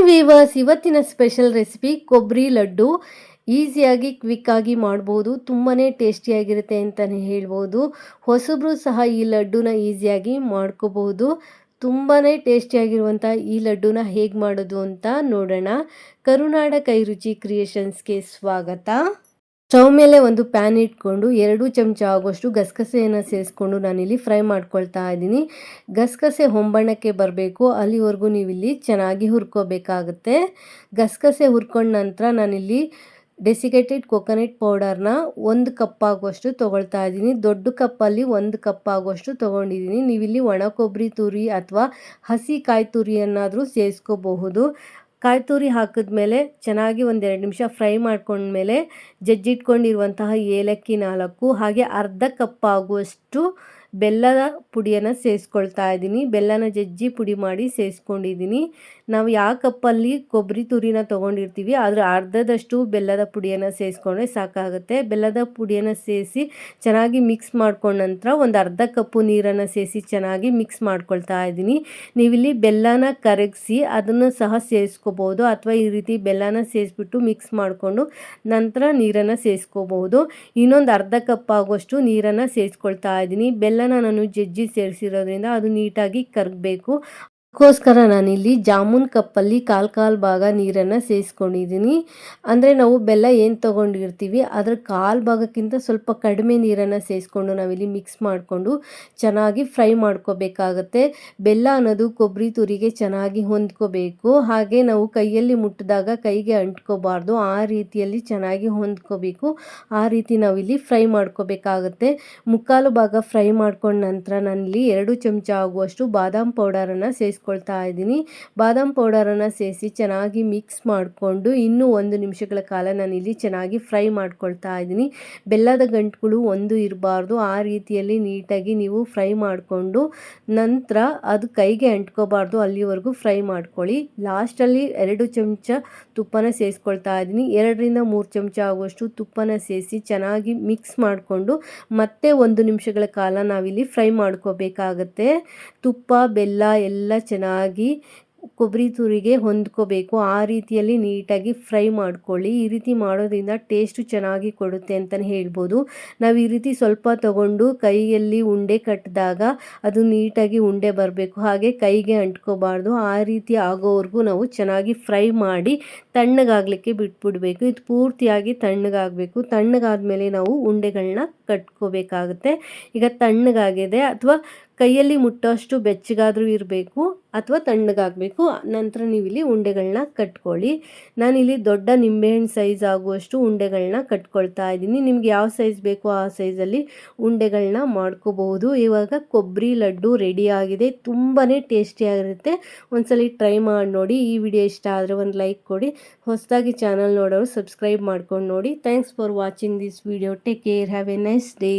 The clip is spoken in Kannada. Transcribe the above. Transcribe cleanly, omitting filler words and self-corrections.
ವೀವರ್ಸ್, ಇವತ್ತಿನ ಸ್ಪೆಷಲ್ ರೆಸಿಪಿ ಕೊಬ್ಬರಿ ಲಡ್ಡು. ಈಸಿಯಾಗಿ ಕ್ವಿಕ್ಕಾಗಿ ಮಾಡ್ಬೋದು, ತುಂಬಾ ಟೇಸ್ಟಿಯಾಗಿರುತ್ತೆ ಅಂತಲೇ ಹೇಳ್ಬೋದು. ಹೊಸಬ್ರು ಸಹ ಈ ಲಡ್ಡುನ ಈಸಿಯಾಗಿ ಮಾಡ್ಕೋಬಹುದು. ತುಂಬಾ ಟೇಸ್ಟಿಯಾಗಿರುವಂಥ ಈ ಲಡ್ಡುನ ಹೇಗೆ ಮಾಡೋದು ಅಂತ ನೋಡೋಣ. ಕರುನಾಡ ಕೈರುಚಿ ಕ್ರಿಯೇಷನ್ಸ್ಗೆ ಸ್ವಾಗತ. ಸ್ಟವ್ ಮೇಲೆ ಒಂದು ಪ್ಯಾನ್ ಇಟ್ಕೊಂಡು 2 ಚಮಚ ಆಗುವಷ್ಟು ಗಸಗಸೆಯನ್ನು ಸೇರಿಸ್ಕೊಂಡು ನಾನಿಲ್ಲಿ ಫ್ರೈ ಮಾಡ್ಕೊಳ್ತಾ ಇದ್ದೀನಿ. ಗಸಗಸೆ ಹೊಂಬಣ್ಣಕ್ಕೆ ಬರಬೇಕು, ಅಲ್ಲಿವರೆಗೂ ನೀವಿಲ್ಲಿ ಚೆನ್ನಾಗಿ ಹುರ್ಕೋಬೇಕಾಗುತ್ತೆ. ಗಸಗಸೆ ಹುರ್ಕೊಂಡ ನಂತರ ನಾನಿಲ್ಲಿ ಡೆಸಿಕೇಟೆಡ್ ಕೊಕೊನಟ್ ಪೌಡರ್ನ 1 ಕಪ್ ಆಗುವಷ್ಟು ತೊಗೊಳ್ತಾ ಇದ್ದೀನಿ. ದೊಡ್ಡ ಕಪ್ಪಲ್ಲಿ 1 ಕಪ್ ಆಗುವಷ್ಟು ತೊಗೊಂಡಿದ್ದೀನಿ. ನೀವಿಲ್ಲಿ ಒಣ ಕೊಬ್ಬರಿ ತುರಿ ಅಥವಾ ಹಸಿ ಕಾಯಿ ತುರಿಯನ್ನಾದರೂ ಸೇರಿಸ್ಕೋಬಹುದು. ಕಾಯಿ ತುರಿ ಹಾಕಿದ್ಮೇಲೆ ಚೆನ್ನಾಗಿ 1-2 ನಿಮಿಷ ಫ್ರೈ ಮಾಡ್ಕೊಂಡ್ಮೇಲೆ ಜಜ್ಜಿಟ್ಕೊಂಡಿರುವಂತಹ ಏಲಕ್ಕಿ 4 ಹಾಗೆ ಅರ್ಧ ಕಪ್ ಆಗುವಷ್ಟು ಬೆಲ್ಲದ ಪುಡಿಯನ್ನು ಸೇರಿಸ್ಕೊಳ್ತಾ ಇದ್ದೀನಿ. ಬೆಲ್ಲನ ಜಜ್ಜಿ ಪುಡಿ ಮಾಡಿ ಸೇರಿಸ್ಕೊಂಡಿದ್ದೀನಿ. ನಾವು ಯಾವ ಕಪ್ಪಲ್ಲಿ ಕೊಬ್ಬರಿ ತುರಿನ ತೊಗೊಂಡಿರ್ತೀವಿ ಅದರ ಅರ್ಧದಷ್ಟು ಬೆಲ್ಲದ ಪುಡಿಯನ್ನು ಸೇರಿಸ್ಕೊಂಡ್ರೆ ಸಾಕಾಗುತ್ತೆ. ಬೆಲ್ಲದ ಪುಡಿಯನ್ನು ಸೇರಿಸಿ ಚೆನ್ನಾಗಿ ಮಿಕ್ಸ್ ಮಾಡ್ಕೊಂಡ ನಂತರ ಒಂದು ಅರ್ಧ ಕಪ್ಪು ನೀರನ್ನು ಸೇರಿಸಿ ಚೆನ್ನಾಗಿ ಮಿಕ್ಸ್ ಮಾಡ್ಕೊಳ್ತಾ ಇದ್ದೀನಿ. ನೀವಿಲ್ಲಿ ಬೆಲ್ಲನ ಕರಗಿಸಿ ಅದನ್ನು ಸಹ ಸೇರಿಸ್ಕೋಬೋದು, ಅಥವಾ ಈ ರೀತಿ ಬೆಲ್ಲನ ಸೇರಿಸ್ಬಿಟ್ಟು ಮಿಕ್ಸ್ ಮಾಡಿಕೊಂಡು ನಂತರ ನೀರನ್ನು ಸೇರಿಸ್ಕೋಬಹುದು. ಇನ್ನೊಂದು ಅರ್ಧ ಕಪ್ ಆಗುವಷ್ಟು ನೀರನ್ನು ಸೇರಿಸ್ಕೊಳ್ತಾ ಇದ್ದೀನಿ. ಬೆಲ್ಲನ ನಾನು ಜಜ್ಜಿ ಸೇರಿಸಿರೋದ್ರಿಂದ ಅದು ನೀಟಾಗಿ ಕರಗಬೇಕು. ಅದಕ್ಕೋಸ್ಕರ ನಾನಿಲ್ಲಿ ಜಾಮೂನ್ ಕಪ್ಪಲ್ಲಿ ಕಾಲು ಭಾಗ ನೀರನ್ನು ಸೇರಿಸ್ಕೊಂಡಿದ್ದೀನಿ. ಅಂದರೆ ನಾವು ಬೆಲ್ಲ ಏನು ತೊಗೊಂಡಿರ್ತೀವಿ ಅದರ ಕಾಲು ಭಾಗಕ್ಕಿಂತ ಸ್ವಲ್ಪ ಕಡಿಮೆ ನೀರನ್ನು ಸೇರಿಸ್ಕೊಂಡು ನಾವಿಲ್ಲಿ ಮಿಕ್ಸ್ ಮಾಡಿಕೊಂಡು ಚೆನ್ನಾಗಿ ಫ್ರೈ ಮಾಡ್ಕೋಬೇಕಾಗತ್ತೆ. ಬೆಲ್ಲ ಅನ್ನೋದು ಕೊಬ್ಬರಿ ತುರಿಗೆ ಚೆನ್ನಾಗಿ ಹೊಂದ್ಕೋಬೇಕು. ಹಾಗೆ ನಾವು ಕೈಯಲ್ಲಿ ಮುಟ್ಟಿದಾಗ ಕೈಗೆ ಅಂಟ್ಕೋಬಾರ್ದು, ಆ ರೀತಿಯಲ್ಲಿ ಚೆನ್ನಾಗಿ ಹೊಂದ್ಕೋಬೇಕು. ಆ ರೀತಿ ನಾವಿಲ್ಲಿ ಫ್ರೈ ಮಾಡ್ಕೋಬೇಕಾಗತ್ತೆ. ಮುಕ್ಕಾಲು ಭಾಗ ಫ್ರೈ ಮಾಡ್ಕೊಂಡ ನಂತರ ನಾನಿಲ್ಲಿ 2 ಚಮಚ ಆಗುವಷ್ಟು ಬಾದಾಮ್ ಪೌಡರನ್ನು ಸೇರಿಸ್ಕೊಳ್ತಾ ಇದ್ದೀನಿ. ಬಾದಾಮ್ ಪೌಡರನ್ನು ಸೇರಿಸಿ ಚೆನ್ನಾಗಿ ಮಿಕ್ಸ್ ಮಾಡಿಕೊಂಡು ಇನ್ನೂ 1 ನಿಮಿಷಗಳ ಕಾಲ ನಾನಿಲ್ಲಿ ಚೆನ್ನಾಗಿ ಫ್ರೈ ಮಾಡ್ಕೊಳ್ತಾ ಇದ್ದೀನಿ. ಬೆಲ್ಲದ ಗಂಟುಗಳು ಒಂದು ಇರಬಾರ್ದು, ಆ ರೀತಿಯಲ್ಲಿ ನೀಟಾಗಿ ನೀವು ಫ್ರೈ ಮಾಡಿಕೊಂಡು ನಂತರ ಅದು ಕೈಗೆ ಅಂಟ್ಕೋಬಾರ್ದು, ಅಲ್ಲಿವರೆಗೂ ಫ್ರೈ ಮಾಡ್ಕೊಳ್ಳಿ. ಲಾಸ್ಟಲ್ಲಿ 2 ಚಮಚ ತುಪ್ಪನ ಸೇರಿಸ್ಕೊಳ್ತಾ ಇದ್ದೀನಿ. 2-3 ಚಮಚ ಆಗುವಷ್ಟು ತುಪ್ಪನ ಸೇರಿಸಿ ಚೆನ್ನಾಗಿ ಮಿಕ್ಸ್ ಮಾಡಿಕೊಂಡು ಮತ್ತೆ 1 ನಿಮಿಷಗಳ ಕಾಲ ನಾವಿಲ್ಲಿ ಫ್ರೈ ಮಾಡ್ಕೋಬೇಕಾಗತ್ತೆ. ತುಪ್ಪ ಬೆಲ್ಲ ಎಲ್ಲ ಚೆನ್ನಾಗಿ ಕೊಬ್ಬರಿ ತುರಿಗೆ ಹೊಂದ್ಕೋಬೇಕು, ಆ ರೀತಿಯಲ್ಲಿ ನೀಟಾಗಿ ಫ್ರೈ ಮಾಡ್ಕೊಳ್ಳಿ. ಈ ರೀತಿ ಮಾಡೋದ್ರಿಂದ ಟೇಸ್ಟು ಚೆನ್ನಾಗಿ ಕೊಡುತ್ತೆ ಅಂತಲೇ ಹೇಳ್ಬೋದು. ನಾವು ಈ ರೀತಿ ಸ್ವಲ್ಪ ತಗೊಂಡು ಕೈಯಲ್ಲಿ ಉಂಡೆ ಕಟ್ಟಿದಾಗ ಅದು ನೀಟಾಗಿ ಉಂಡೆ ಬರಬೇಕು, ಹಾಗೆ ಕೈಗೆ ಅಂಟ್ಕೋಬಾರ್ದು. ಆ ರೀತಿ ಆಗೋವರೆಗೂ ನಾವು ಚೆನ್ನಾಗಿ ಫ್ರೈ ಮಾಡಿ ತಣ್ಣಗಾಗಲಿಕ್ಕೆ ಬಿಟ್ಬಿಡಬೇಕು. ಇದು ಪೂರ್ತಿಯಾಗಿ ತಣ್ಣಗಾಗಬೇಕು. ತಣ್ಣಗಾದ್ಮೇಲೆ ನಾವು ಉಂಡೆಗಳನ್ನ ಕಟ್ಕೋಬೇಕಾಗುತ್ತೆ. ಈಗ ತಣ್ಣಗಾಗಿದೆ, ಅಥವಾ ಕೈಯಲ್ಲಿ ಮುಟ್ಟೋಷ್ಟು ಬೆಚ್ಚಗಾದರೂ ಇರಬೇಕು ಅಥವಾ ತಣ್ಣಗಾಗಬೇಕು. ನಂತರ ನೀವಿಲ್ಲಿ ಉಂಡೆಗಳನ್ನ ಕಟ್ಕೊಳ್ಳಿ. ನಾನಿಲ್ಲಿ ದೊಡ್ಡ ನಿಂಬೆಹಣ್ಣು ಸೈಜ್ ಆಗುವಷ್ಟು ಉಂಡೆಗಳನ್ನ ಕಟ್ಕೊಳ್ತಾ ಇದ್ದೀನಿ. ನಿಮ್ಗೆ ಯಾವ ಸೈಜ್ ಬೇಕೋ ಆ ಸೈಜಲ್ಲಿ ಉಂಡೆಗಳನ್ನ ಮಾಡ್ಕೋಬಹುದು. ಇವಾಗ ಕೊಬ್ಬರಿ ಲಡ್ಡು ರೆಡಿ ಆಗಿದೆ. ತುಂಬಾ ಟೇಸ್ಟಿಯಾಗಿರುತ್ತೆ. ಒಂದ್ಸಲಿ ಟ್ರೈ ಮಾಡಿ ನೋಡಿ. ಈ ವಿಡಿಯೋ ಇಷ್ಟ ಆದರೆ ಒಂದು ಲೈಕ್ ಕೊಡಿ. ಹೊಸದಾಗಿ ಚಾನಲ್ ನೋಡೋರು ಸಬ್ಸ್ಕ್ರೈಬ್ ಮಾಡ್ಕೊಂಡು ನೋಡಿ. Thanks for watching this video. Take care. Have A nice day.